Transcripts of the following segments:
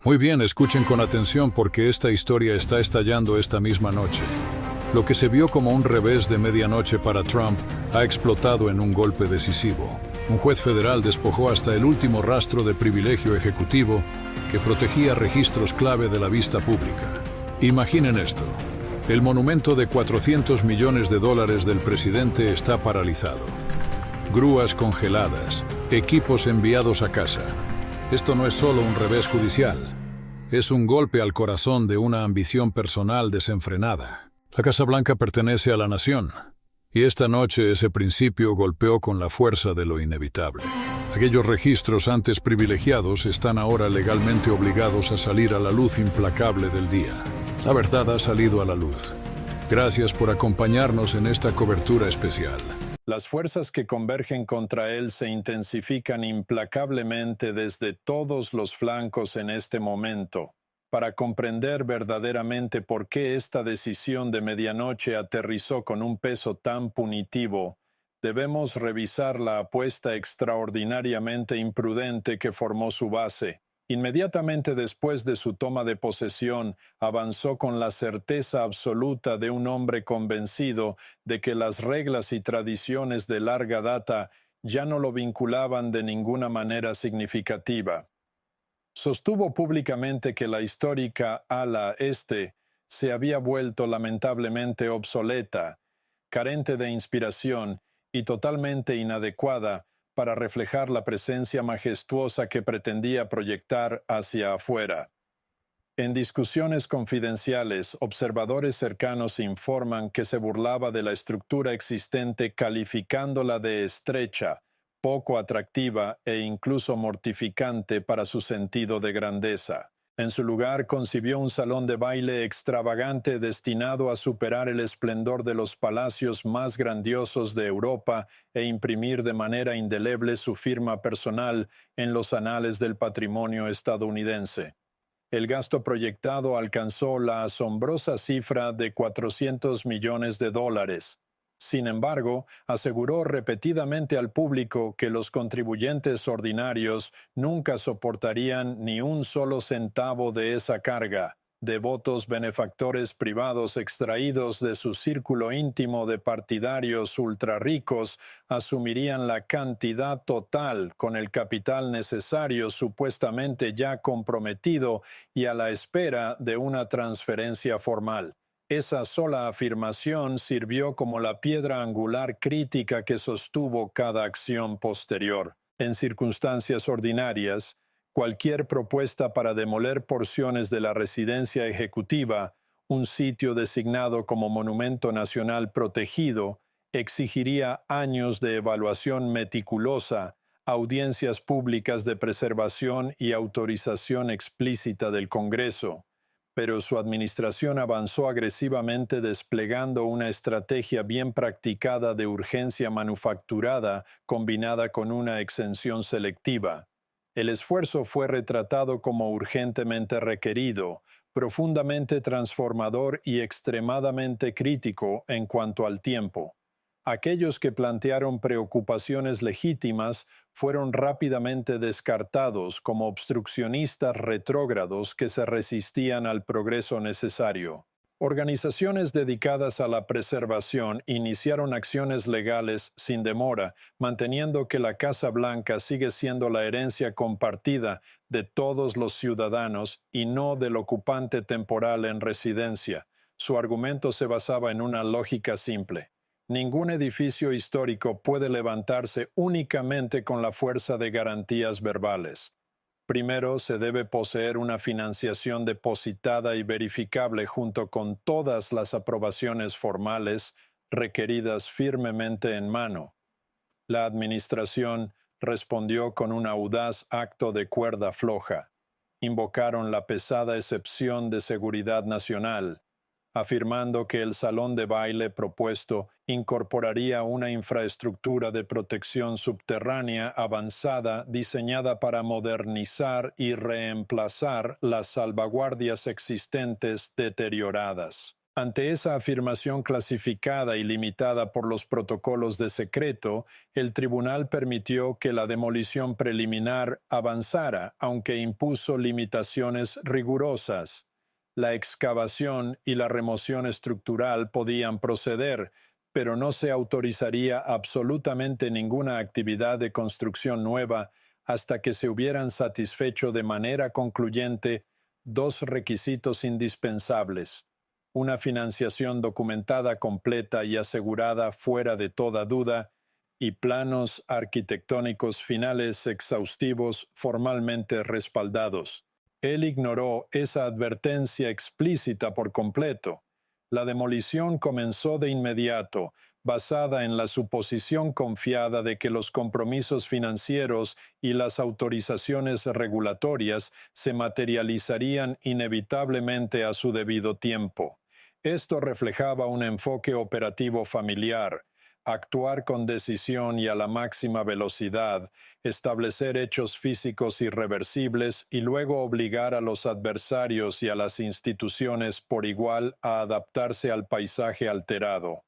Muy bien, escuchen con atención porque esta historia está estallando esta misma noche. Lo que se vio como un revés de medianoche para Trump ha explotado en un golpe decisivo. Un juez federal despojó hasta el último rastro de privilegio ejecutivo que protegía registros clave de la vista pública. Imaginen esto. El monumento de $400 millones del presidente está paralizado. Grúas congeladas, equipos enviados a casa. Esto no es solo un revés judicial, es un golpe al corazón de una ambición personal desenfrenada. La Casa Blanca pertenece a la nación, y esta noche ese principio golpeó con la fuerza de lo inevitable. Aquellos registros antes privilegiados están ahora legalmente obligados a salir a la luz implacable del día. La verdad ha salido a la luz. Gracias por acompañarnos en esta cobertura especial. Las fuerzas que convergen contra él se intensifican implacablemente desde todos los flancos en este momento. Para comprender verdaderamente por qué esta decisión de medianoche aterrizó con un peso tan punitivo, debemos revisar la apuesta extraordinariamente imprudente que formó su base. Inmediatamente después de su toma de posesión, avanzó con la certeza absoluta de un hombre convencido de que las reglas y tradiciones de larga data ya no lo vinculaban de ninguna manera significativa. Sostuvo públicamente que la histórica ala este se había vuelto lamentablemente obsoleta, carente de inspiración y totalmente inadecuada para reflejar la presencia majestuosa que pretendía proyectar hacia afuera. En discusiones confidenciales, observadores cercanos informan que se burlaba de la estructura existente calificándola de estrecha, poco atractiva e incluso mortificante para su sentido de grandeza. En su lugar concibió un salón de baile extravagante destinado a superar el esplendor de los palacios más grandiosos de Europa e imprimir de manera indeleble su firma personal en los anales del patrimonio estadounidense. El gasto proyectado alcanzó la asombrosa cifra de $400 millones. Sin embargo, aseguró repetidamente al público que los contribuyentes ordinarios nunca soportarían ni un solo centavo de esa carga. Devotos benefactores privados extraídos de su círculo íntimo de partidarios ultrarricos asumirían la cantidad total con el capital necesario supuestamente ya comprometido y a la espera de una transferencia formal. Esa sola afirmación sirvió como la piedra angular crítica que sostuvo cada acción posterior. En circunstancias ordinarias, cualquier propuesta para demoler porciones de la residencia ejecutiva, un sitio designado como Monumento Nacional Protegido, exigiría años de evaluación meticulosa, audiencias públicas de preservación y autorización explícita del Congreso. Pero su administración avanzó agresivamente desplegando una estrategia bien practicada de urgencia manufacturada combinada con una exención selectiva. El esfuerzo fue retratado como urgentemente requerido, profundamente transformador y extremadamente crítico en cuanto al tiempo. Aquellos que plantearon preocupaciones legítimas fueron rápidamente descartados como obstruccionistas retrógrados que se resistían al progreso necesario. Organizaciones dedicadas a la preservación iniciaron acciones legales sin demora, manteniendo que la Casa Blanca sigue siendo la herencia compartida de todos los ciudadanos y no del ocupante temporal en residencia. Su argumento se basaba en una lógica simple. Ningún edificio histórico puede levantarse únicamente con la fuerza de garantías verbales. Primero, se debe poseer una financiación depositada y verificable junto con todas las aprobaciones formales requeridas firmemente en mano. La administración respondió con un audaz acto de cuerda floja. Invocaron la pesada excepción de seguridad nacional, afirmando que el salón de baile propuesto incorporaría una infraestructura de protección subterránea avanzada diseñada para modernizar y reemplazar las salvaguardias existentes deterioradas. Ante esa afirmación clasificada y limitada por los protocolos de secreto, el tribunal permitió que la demolición preliminar avanzara, aunque impuso limitaciones rigurosas. La excavación y la remoción estructural podían proceder, pero no se autorizaría absolutamente ninguna actividad de construcción nueva hasta que se hubieran satisfecho de manera concluyente dos requisitos indispensables: una financiación documentada completa y asegurada fuera de toda duda, y planos arquitectónicos finales exhaustivos formalmente respaldados. Él ignoró esa advertencia explícita por completo. La demolición comenzó de inmediato, basada en la suposición confiada de que los compromisos financieros y las autorizaciones regulatorias se materializarían inevitablemente a su debido tiempo. Esto reflejaba un enfoque operativo familiar: actuar con decisión y a la máxima velocidad, establecer hechos físicos irreversibles y luego obligar a los adversarios y a las instituciones por igual a adaptarse al paisaje alterado.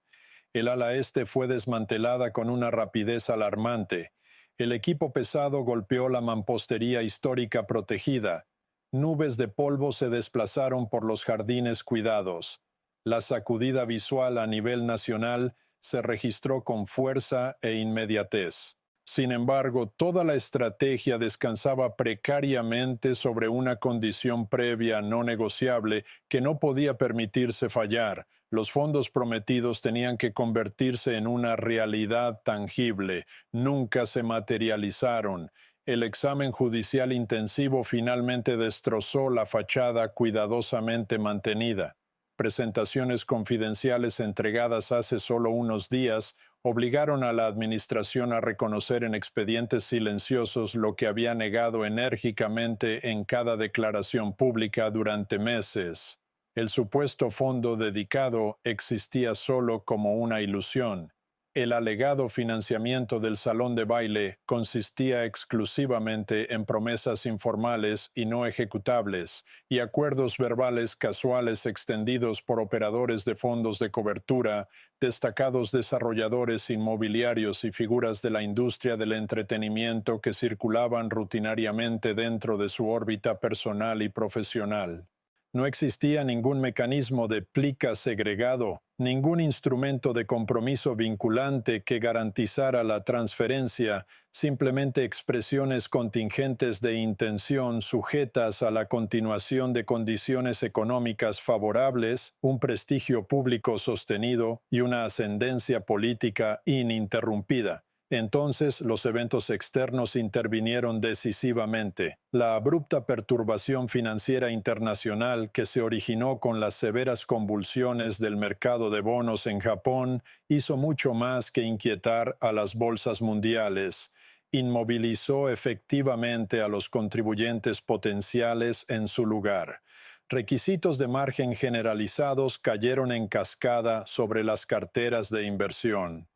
El ala este fue desmantelada con una rapidez alarmante. El equipo pesado golpeó la mampostería histórica protegida. Nubes de polvo se desplazaron por los jardines cuidados. La sacudida visual a nivel nacional se registró con fuerza e inmediatez. Sin embargo, toda la estrategia descansaba precariamente sobre una condición previa no negociable que no podía permitirse fallar: los fondos prometidos tenían que convertirse en una realidad tangible. Nunca se materializaron. El examen judicial intensivo finalmente destrozó la fachada cuidadosamente mantenida. Presentaciones confidenciales entregadas hace solo unos días obligaron a la administración a reconocer en expedientes silenciosos lo que había negado enérgicamente en cada declaración pública durante meses. El supuesto fondo dedicado existía solo como una ilusión. El alegado financiamiento del salón de baile consistía exclusivamente en promesas informales y no ejecutables, y acuerdos verbales casuales extendidos por operadores de fondos de cobertura, destacados desarrolladores inmobiliarios y figuras de la industria del entretenimiento que circulaban rutinariamente dentro de su órbita personal y profesional. No existía ningún mecanismo de plica segregado, ningún instrumento de compromiso vinculante que garantizara la transferencia, simplemente expresiones contingentes de intención sujetas a la continuación de condiciones económicas favorables, un prestigio público sostenido y una ascendencia política ininterrumpida. Entonces los eventos externos intervinieron decisivamente. La abrupta perturbación financiera internacional que se originó con las severas convulsiones del mercado de bonos en Japón hizo mucho más que inquietar a las bolsas mundiales. Inmovilizó efectivamente a los contribuyentes potenciales en su lugar. Requisitos de margen generalizados cayeron en cascada sobre las carteras de inversión.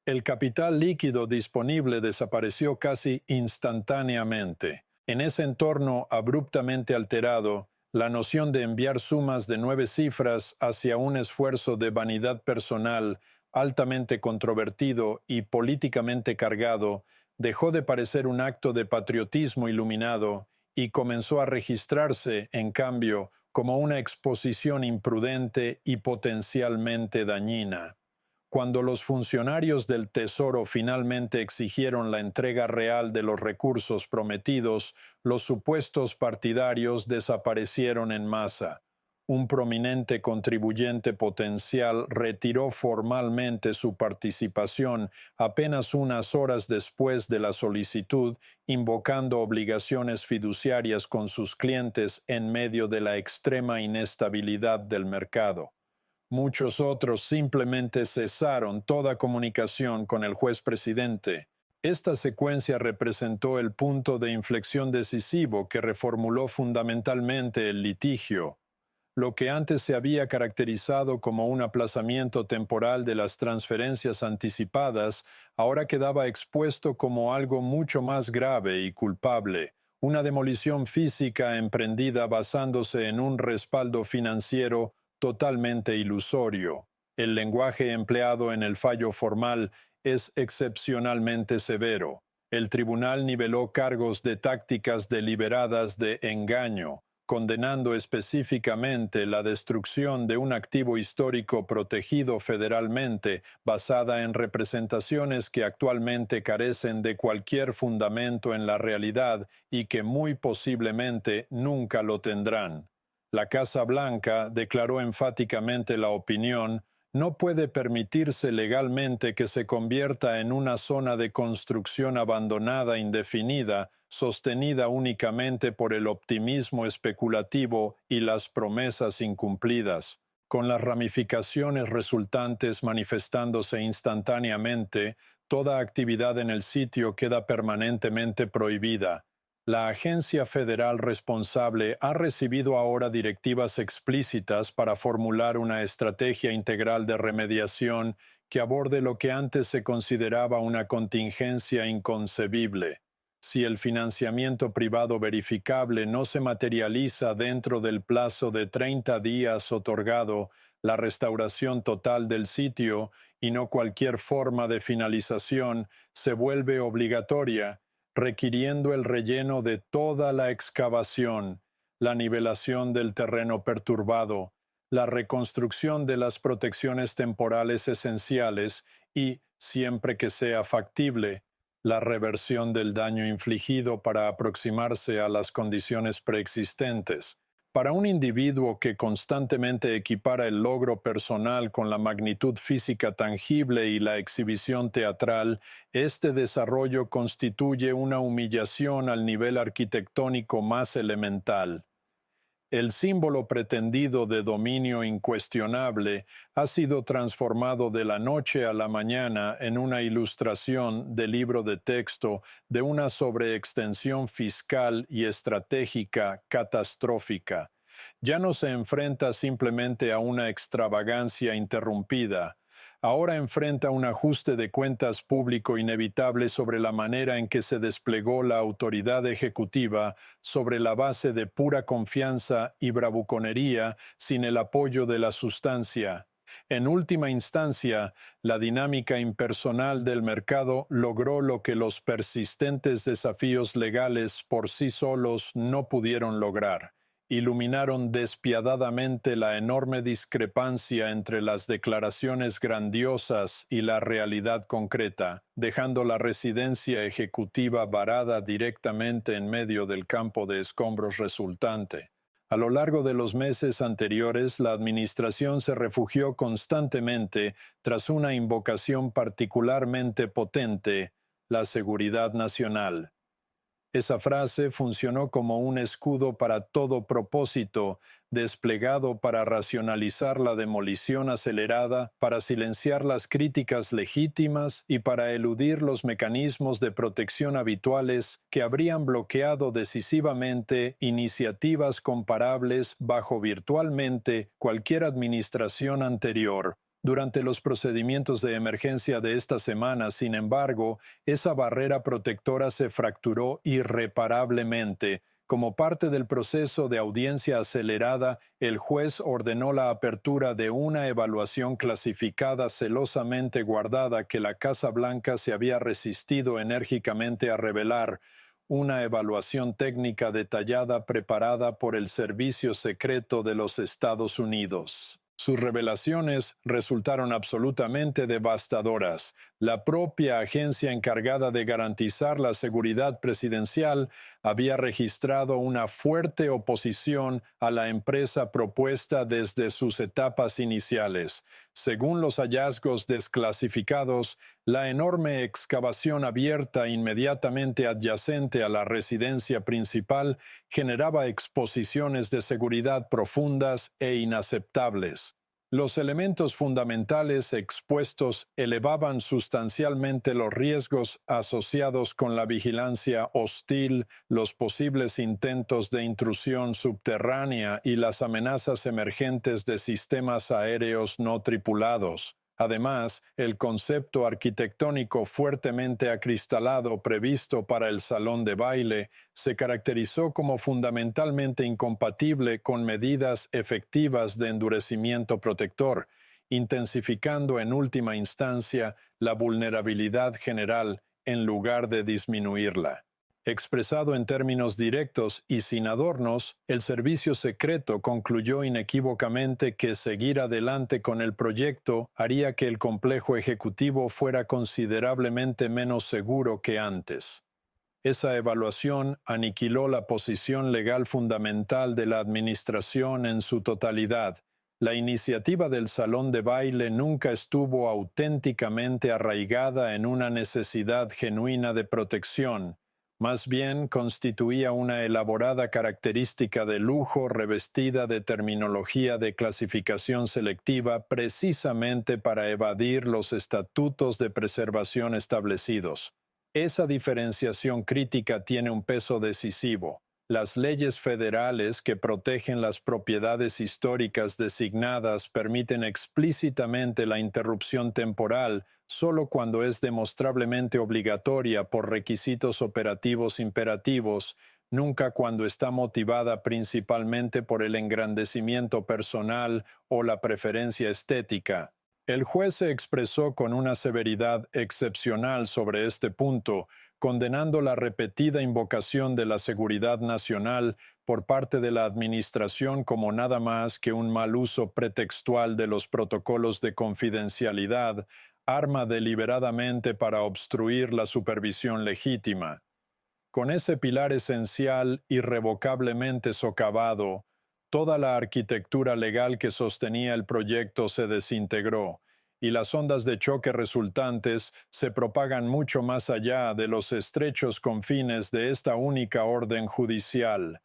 El capital líquido disponible desapareció casi instantáneamente. En ese entorno abruptamente alterado, la noción de enviar sumas de 9 cifras hacia un esfuerzo de vanidad personal altamente controvertido y políticamente cargado dejó de parecer un acto de patriotismo iluminado y comenzó a registrarse, en cambio, como una exposición imprudente y potencialmente dañina. Cuando los funcionarios del Tesoro finalmente exigieron la entrega real de los recursos prometidos, los supuestos partidarios desaparecieron en masa. Un prominente contribuyente potencial retiró formalmente su participación apenas unas horas después de la solicitud, invocando obligaciones fiduciarias con sus clientes en medio de la extrema inestabilidad del mercado. Muchos otros simplemente cesaron toda comunicación con el juez presidente. Esta secuencia representó el punto de inflexión decisivo que reformuló fundamentalmente el litigio. Lo que antes se había caracterizado como un aplazamiento temporal de las transferencias anticipadas, ahora quedaba expuesto como algo mucho más grave y culpable: una demolición física emprendida basándose en un respaldo financiero totalmente ilusorio. El lenguaje empleado en el fallo formal es excepcionalmente severo. El tribunal niveló cargos de tácticas deliberadas de engaño, condenando específicamente la destrucción de un activo histórico protegido federalmente basada en representaciones que actualmente carecen de cualquier fundamento en la realidad y que muy posiblemente nunca lo tendrán. La Casa Blanca declaró enfáticamente la opinión: no puede permitirse legalmente que se convierta en una zona de construcción abandonada indefinida, sostenida únicamente por el optimismo especulativo y las promesas incumplidas. Con las ramificaciones resultantes manifestándose instantáneamente, toda actividad en el sitio queda permanentemente prohibida. La agencia federal responsable ha recibido ahora directivas explícitas para formular una estrategia integral de remediación que aborde lo que antes se consideraba una contingencia inconcebible. Si el financiamiento privado verificable no se materializa dentro del plazo de 30 días otorgado, la restauración total del sitio, y no cualquier forma de finalización, se vuelve obligatoria, requiriendo el relleno de toda la excavación, la nivelación del terreno perturbado, la reconstrucción de las protecciones temporales esenciales y, siempre que sea factible, la reversión del daño infligido para aproximarse a las condiciones preexistentes. Para un individuo que constantemente equipara el logro personal con la magnitud física tangible y la exhibición teatral, este desarrollo constituye una humillación al nivel arquitectónico más elemental. El símbolo pretendido de dominio incuestionable ha sido transformado de la noche a la mañana en una ilustración de libro de texto de una sobreextensión fiscal y estratégica catastrófica. Ya no se enfrenta simplemente a una extravagancia interrumpida. Ahora enfrenta un ajuste de cuentas público inevitable sobre la manera en que se desplegó la autoridad ejecutiva sobre la base de pura confianza y bravuconería sin el apoyo de la sustancia. En última instancia, la dinámica impersonal del mercado logró lo que los persistentes desafíos legales por sí solos no pudieron lograr. Iluminaron despiadadamente la enorme discrepancia entre las declaraciones grandiosas y la realidad concreta, dejando la residencia ejecutiva varada directamente en medio del campo de escombros resultante. A lo largo de los meses anteriores, la administración se refugió constantemente tras una invocación particularmente potente: la seguridad nacional. Esa frase funcionó como un escudo para todo propósito, desplegado para racionalizar la demolición acelerada, para silenciar las críticas legítimas y para eludir los mecanismos de protección habituales que habrían bloqueado decisivamente iniciativas comparables bajo virtualmente cualquier administración anterior. Durante los procedimientos de emergencia de esta semana, sin embargo, esa barrera protectora se fracturó irreparablemente. Como parte del proceso de audiencia acelerada, el juez ordenó la apertura de una evaluación clasificada celosamente guardada que la Casa Blanca se había resistido enérgicamente a revelar, una evaluación técnica detallada preparada por el Servicio Secreto de los Estados Unidos. Sus revelaciones resultaron absolutamente devastadoras. La propia agencia encargada de garantizar la seguridad presidencial había registrado una fuerte oposición a la empresa propuesta desde sus etapas iniciales. Según los hallazgos desclasificados, la enorme excavación abierta inmediatamente adyacente a la residencia principal generaba exposiciones de seguridad profundas e inaceptables. Los elementos fundamentales expuestos elevaban sustancialmente los riesgos asociados con la vigilancia hostil, los posibles intentos de intrusión subterránea y las amenazas emergentes de sistemas aéreos no tripulados. Además, el concepto arquitectónico fuertemente acristalado previsto para el salón de baile se caracterizó como fundamentalmente incompatible con medidas efectivas de endurecimiento protector, intensificando en última instancia la vulnerabilidad general en lugar de disminuirla. Expresado en términos directos y sin adornos, el servicio secreto concluyó inequívocamente que seguir adelante con el proyecto haría que el complejo ejecutivo fuera considerablemente menos seguro que antes. Esa evaluación aniquiló la posición legal fundamental de la administración en su totalidad. La iniciativa del salón de baile nunca estuvo auténticamente arraigada en una necesidad genuina de protección. Más bien constituía una elaborada característica de lujo revestida de terminología de clasificación selectiva precisamente para evadir los estatutos de preservación establecidos. Esa diferenciación crítica tiene un peso decisivo. Las leyes federales que protegen las propiedades históricas designadas permiten explícitamente la interrupción temporal solo cuando es demostrablemente obligatoria por requisitos operativos imperativos, nunca cuando está motivada principalmente por el engrandecimiento personal o la preferencia estética. El juez se expresó con una severidad excepcional sobre este punto, condenando la repetida invocación de la seguridad nacional por parte de la administración como nada más que un mal uso pretextual de los protocolos de confidencialidad, arma deliberadamente para obstruir la supervisión legítima. Con ese pilar esencial irrevocablemente socavado, toda la arquitectura legal que sostenía el proyecto se desintegró, y las ondas de choque resultantes se propagan mucho más allá de los estrechos confines de esta única orden judicial.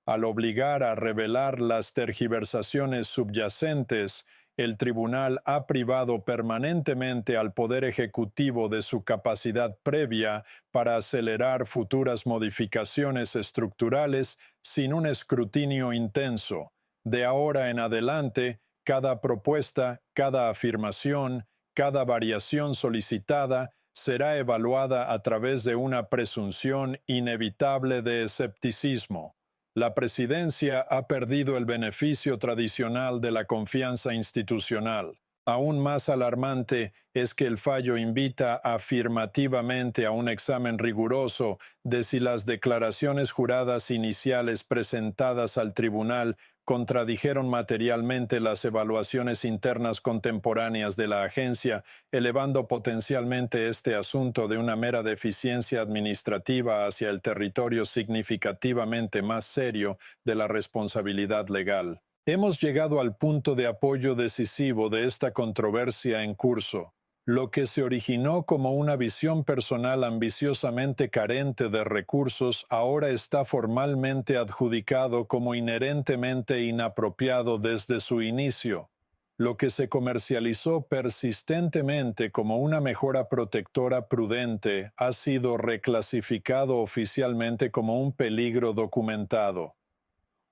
Al obligar a revelar las tergiversaciones subyacentes, el tribunal ha privado permanentemente al Poder Ejecutivo de su capacidad previa para acelerar futuras modificaciones estructurales sin un escrutinio intenso. De ahora en adelante, cada propuesta, cada afirmación, cada variación solicitada será evaluada a través de una presunción inevitable de escepticismo. La presidencia ha perdido el beneficio tradicional de la confianza institucional. Aún más alarmante es que el fallo invita afirmativamente a un examen riguroso de si las declaraciones juradas iniciales presentadas al tribunal contradijeron materialmente las evaluaciones internas contemporáneas de la agencia, elevando potencialmente este asunto de una mera deficiencia administrativa hacia el territorio significativamente más serio de la responsabilidad legal. Hemos llegado al punto de apoyo decisivo de esta controversia en curso. Lo que se originó como una visión personal ambiciosamente carente de recursos ahora está formalmente adjudicado como inherentemente inapropiado desde su inicio. Lo que se comercializó persistentemente como una mejora protectora prudente ha sido reclasificado oficialmente como un peligro documentado.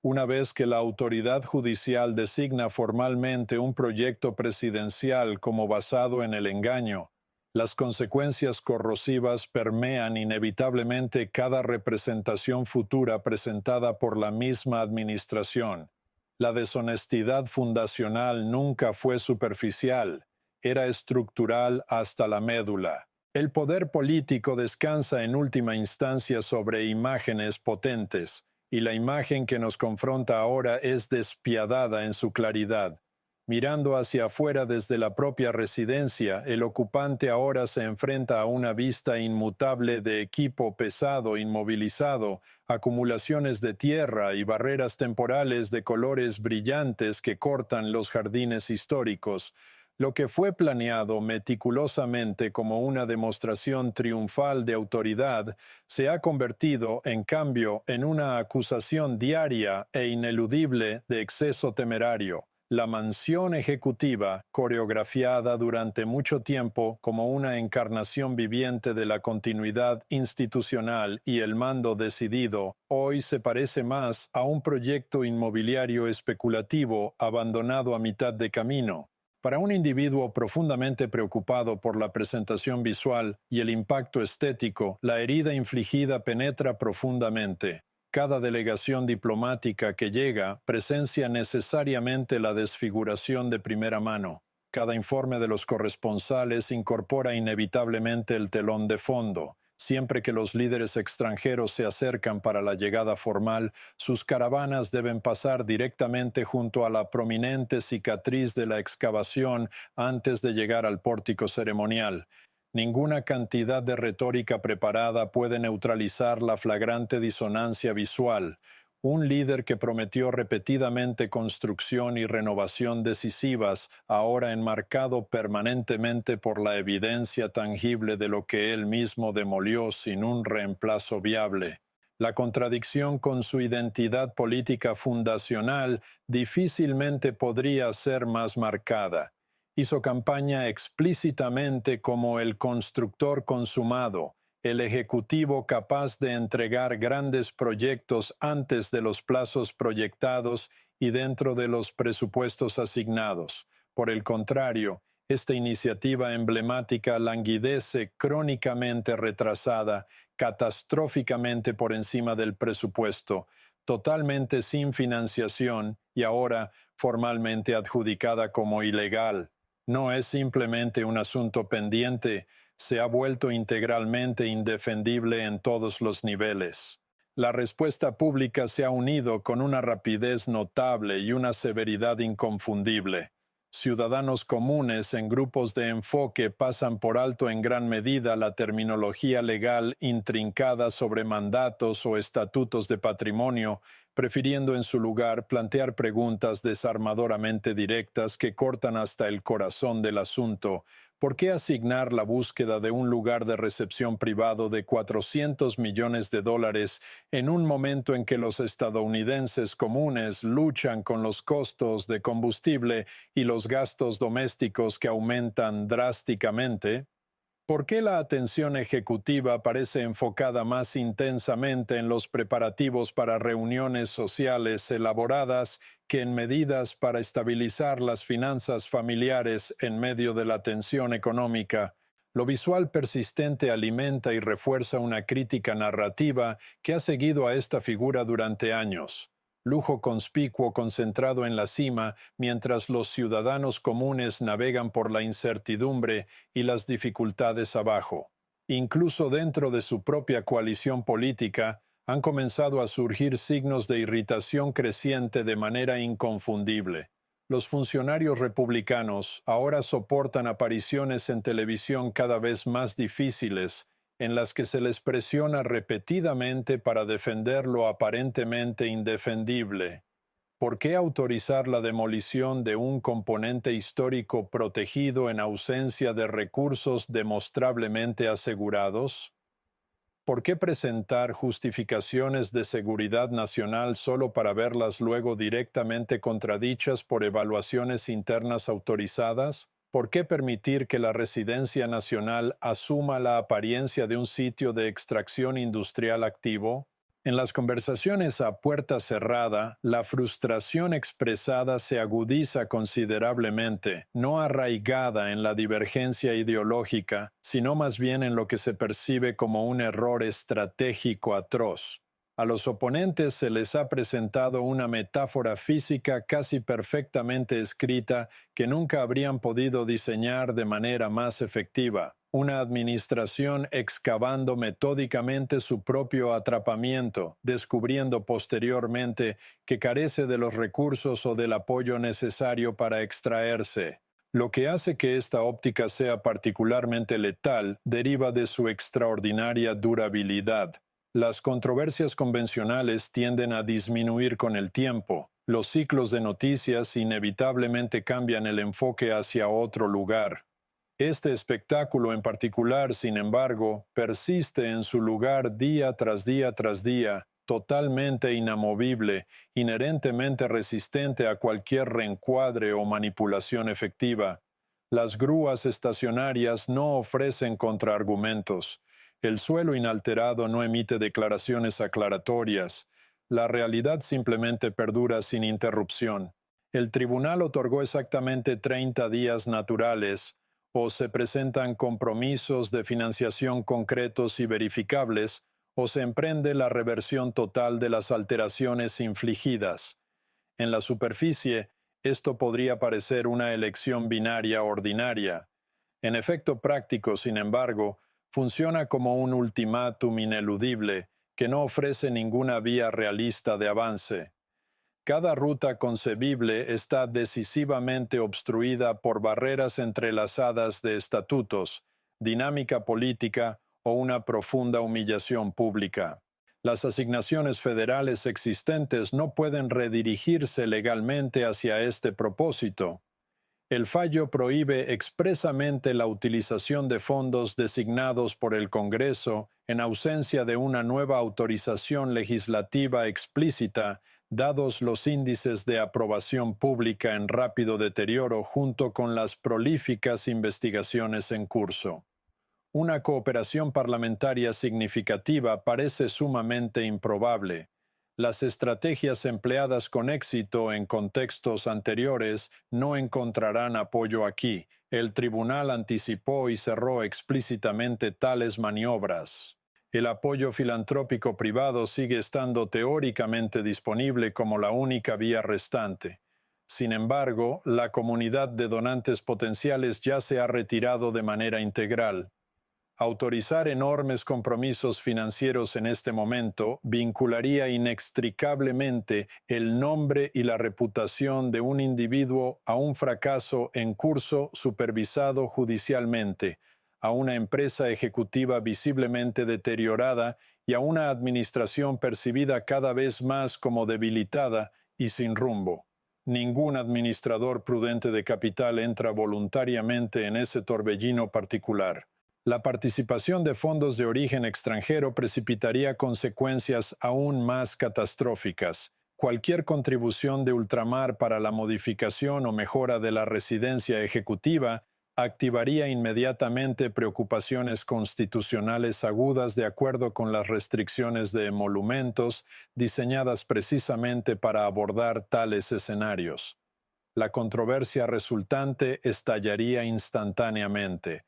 Una vez que la autoridad judicial designa formalmente un proyecto presidencial como basado en el engaño, las consecuencias corrosivas permean inevitablemente cada representación futura presentada por la misma administración. La deshonestidad fundacional nunca fue superficial, era estructural hasta la médula. El poder político descansa en última instancia sobre imágenes potentes, y la imagen que nos confronta ahora es despiadada en su claridad. Mirando hacia afuera desde la propia residencia, el ocupante ahora se enfrenta a una vista inmutable de equipo pesado inmovilizado, acumulaciones de tierra y barreras temporales de colores brillantes que cortan los jardines históricos. Lo que fue planeado meticulosamente como una demostración triunfal de autoridad se ha convertido, en cambio, en una acusación diaria e ineludible de exceso temerario. La mansión ejecutiva, coreografiada durante mucho tiempo como una encarnación viviente de la continuidad institucional y el mando decidido, hoy se parece más a un proyecto inmobiliario especulativo abandonado a mitad de camino. Para un individuo profundamente preocupado por la presentación visual y el impacto estético, la herida infligida penetra profundamente. Cada delegación diplomática que llega presencia necesariamente la desfiguración de primera mano. Cada informe de los corresponsales incorpora inevitablemente el telón de fondo. Siempre que los líderes extranjeros se acercan para la llegada formal, sus caravanas deben pasar directamente junto a la prominente cicatriz de la excavación antes de llegar al pórtico ceremonial. Ninguna cantidad de retórica preparada puede neutralizar la flagrante disonancia visual. Un líder que prometió repetidamente construcción y renovación decisivas, ahora enmarcado permanentemente por la evidencia tangible de lo que él mismo demolió sin un reemplazo viable. La contradicción con su identidad política fundacional difícilmente podría ser más marcada. Hizo campaña explícitamente como el constructor consumado, el ejecutivo capaz de entregar grandes proyectos antes de los plazos proyectados y dentro de los presupuestos asignados. Por el contrario, esta iniciativa emblemática languidece crónicamente retrasada, catastróficamente por encima del presupuesto, totalmente sin financiación y ahora formalmente adjudicada como ilegal. No es simplemente un asunto pendiente, se ha vuelto integralmente indefendible en todos los niveles. La respuesta pública se ha unido con una rapidez notable y una severidad inconfundible. Ciudadanos comunes en grupos de enfoque pasan por alto en gran medida la terminología legal intrincada sobre mandatos o estatutos de patrimonio, prefiriendo en su lugar plantear preguntas desarmadoramente directas que cortan hasta el corazón del asunto. ¿Por qué asignar la búsqueda de un lugar de recepción privado de $400 millones en un momento en que los estadounidenses comunes luchan con los costos de combustible y los gastos domésticos que aumentan drásticamente? ¿Por qué la atención ejecutiva parece enfocada más intensamente en los preparativos para reuniones sociales elaboradas que en medidas para estabilizar las finanzas familiares en medio de la tensión económica? Lo visual persistente alimenta y refuerza una crítica narrativa que ha seguido a esta figura durante años. Lujo conspicuo concentrado en la cima, mientras los ciudadanos comunes navegan por la incertidumbre y las dificultades abajo. Incluso dentro de su propia coalición política, han comenzado a surgir signos de irritación creciente de manera inconfundible. Los funcionarios republicanos ahora soportan apariciones en televisión cada vez más difíciles, en las que se les presiona repetidamente para defender lo aparentemente indefendible. ¿Por qué autorizar la demolición de un componente histórico protegido en ausencia de recursos demostrablemente asegurados? ¿Por qué presentar justificaciones de seguridad nacional solo para verlas luego directamente contradichas por evaluaciones internas autorizadas? ¿Por qué permitir que la residencia nacional asuma la apariencia de un sitio de extracción industrial activo? En las conversaciones a puerta cerrada, la frustración expresada se agudiza considerablemente, no arraigada en la divergencia ideológica, sino más bien en lo que se percibe como un error estratégico atroz. A los oponentes se les ha presentado una metáfora física casi perfectamente escrita que nunca habrían podido diseñar de manera más efectiva. Una administración excavando metódicamente su propio atrapamiento, descubriendo posteriormente que carece de los recursos o del apoyo necesario para extraerse. Lo que hace que esta óptica sea particularmente letal deriva de su extraordinaria durabilidad. Las controversias convencionales tienden a disminuir con el tiempo. Los ciclos de noticias inevitablemente cambian el enfoque hacia otro lugar. Este espectáculo en particular, sin embargo, persiste en su lugar día tras día tras día, totalmente inamovible, inherentemente resistente a cualquier reencuadre o manipulación efectiva. Las grúas estacionarias no ofrecen contraargumentos. El suelo inalterado no emite declaraciones aclaratorias. La realidad simplemente perdura sin interrupción. El tribunal otorgó exactamente 30 días naturales, o se presentan compromisos de financiación concretos y verificables, o se emprende la reversión total de las alteraciones infligidas. En la superficie, esto podría parecer una elección binaria ordinaria. En efecto práctico, sin embargo, funciona como un ultimátum ineludible que no ofrece ninguna vía realista de avance. Cada ruta concebible está decisivamente obstruida por barreras entrelazadas de estatutos, dinámica política o una profunda humillación pública. Las asignaciones federales existentes no pueden redirigirse legalmente hacia este propósito. El fallo prohíbe expresamente la utilización de fondos designados por el Congreso en ausencia de una nueva autorización legislativa explícita, dados los índices de aprobación pública en rápido deterioro junto con las prolíficas investigaciones en curso. Una cooperación parlamentaria significativa parece sumamente improbable. Las estrategias empleadas con éxito en contextos anteriores no encontrarán apoyo aquí. El tribunal anticipó y cerró explícitamente tales maniobras. El apoyo filantrópico privado sigue estando teóricamente disponible como la única vía restante. Sin embargo, la comunidad de donantes potenciales ya se ha retirado de manera integral. Autorizar enormes compromisos financieros en este momento vincularía inextricablemente el nombre y la reputación de un individuo a un fracaso en curso supervisado judicialmente, a una empresa ejecutiva visiblemente deteriorada y a una administración percibida cada vez más como debilitada y sin rumbo. Ningún administrador prudente de capital entra voluntariamente en ese torbellino particular. La participación de fondos de origen extranjero precipitaría consecuencias aún más catastróficas. Cualquier contribución de ultramar para la modificación o mejora de la residencia ejecutiva activaría inmediatamente preocupaciones constitucionales agudas de acuerdo con las restricciones de emolumentos diseñadas precisamente para abordar tales escenarios. La controversia resultante estallaría instantáneamente.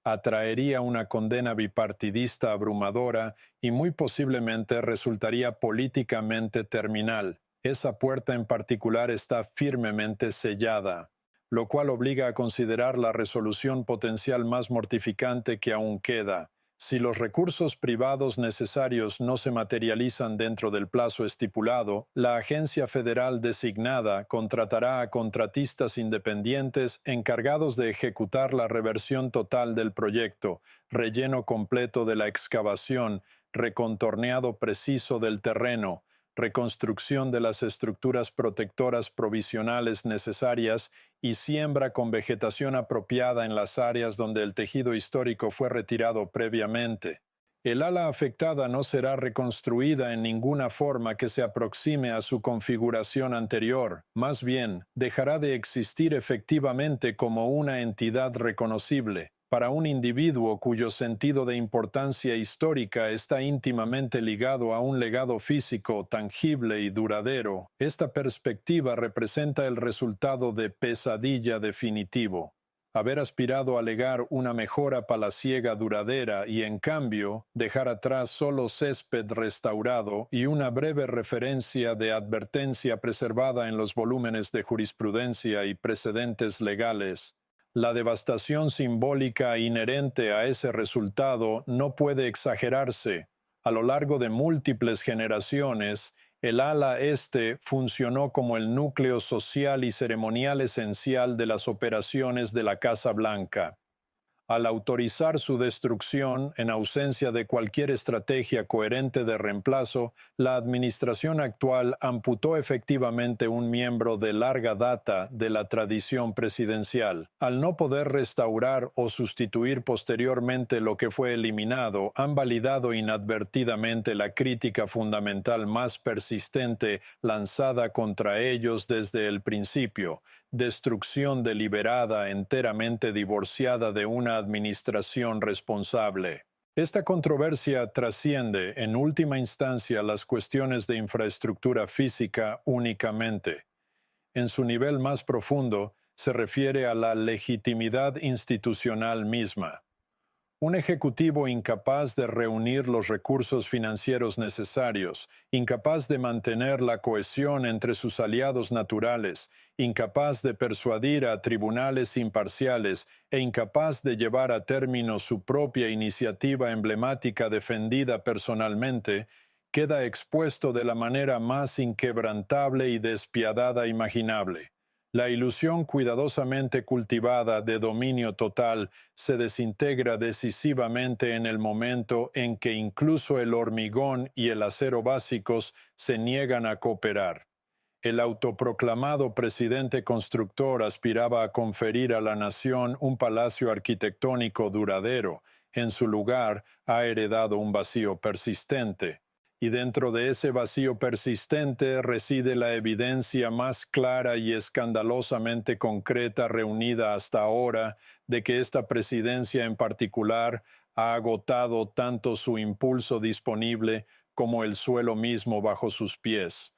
Atraería una condena bipartidista abrumadora y muy posiblemente resultaría políticamente terminal. Esa puerta en particular está firmemente sellada, lo cual obliga a considerar la resolución potencial más mortificante que aún queda. Si los recursos privados necesarios no se materializan dentro del plazo estipulado, la agencia federal designada contratará a contratistas independientes encargados de ejecutar la reversión total del proyecto, relleno completo de la excavación, recontorneado preciso del terreno, reconstrucción de las estructuras protectoras provisionales necesarias y siembra con vegetación apropiada en las áreas donde el tejido histórico fue retirado previamente. El ala afectada no será reconstruida en ninguna forma que se aproxime a su configuración anterior, más bien, dejará de existir efectivamente como una entidad reconocible. Para un individuo cuyo sentido de importancia histórica está íntimamente ligado a un legado físico tangible y duradero, esta perspectiva representa el resultado de pesadilla definitivo. Haber aspirado a legar una mejora palaciega duradera y, en cambio, dejar atrás solo césped restaurado y una breve referencia de advertencia preservada en los volúmenes de jurisprudencia y precedentes legales. La devastación simbólica inherente a ese resultado no puede exagerarse. A lo largo de múltiples generaciones, el ala este funcionó como el núcleo social y ceremonial esencial de las operaciones de la Casa Blanca. Al autorizar su destrucción, en ausencia de cualquier estrategia coherente de reemplazo, la administración actual amputó efectivamente un miembro de larga data de la tradición presidencial. Al no poder restaurar o sustituir posteriormente lo que fue eliminado, han validado inadvertidamente la crítica fundamental más persistente lanzada contra ellos desde el principio: destrucción deliberada, enteramente divorciada de una administración responsable. Esta controversia trasciende, en última instancia, las cuestiones de infraestructura física únicamente. en su nivel más profundo, se refiere a la legitimidad institucional misma. Un ejecutivo incapaz de reunir los recursos financieros necesarios, incapaz de mantener la cohesión entre sus aliados naturales, incapaz de persuadir a tribunales imparciales e incapaz de llevar a término su propia iniciativa emblemática defendida personalmente, queda expuesto de la manera más inquebrantable y despiadada imaginable. La ilusión cuidadosamente cultivada de dominio total se desintegra decisivamente en el momento en que incluso el hormigón y el acero básicos se niegan a cooperar. El autoproclamado presidente constructor aspiraba a conferir a la nación un palacio arquitectónico duradero. En su lugar, ha heredado un vacío persistente. Y dentro de ese vacío persistente reside la evidencia más clara y escandalosamente concreta reunida hasta ahora de que esta presidencia en particular ha agotado tanto su impulso disponible como el suelo mismo bajo sus pies.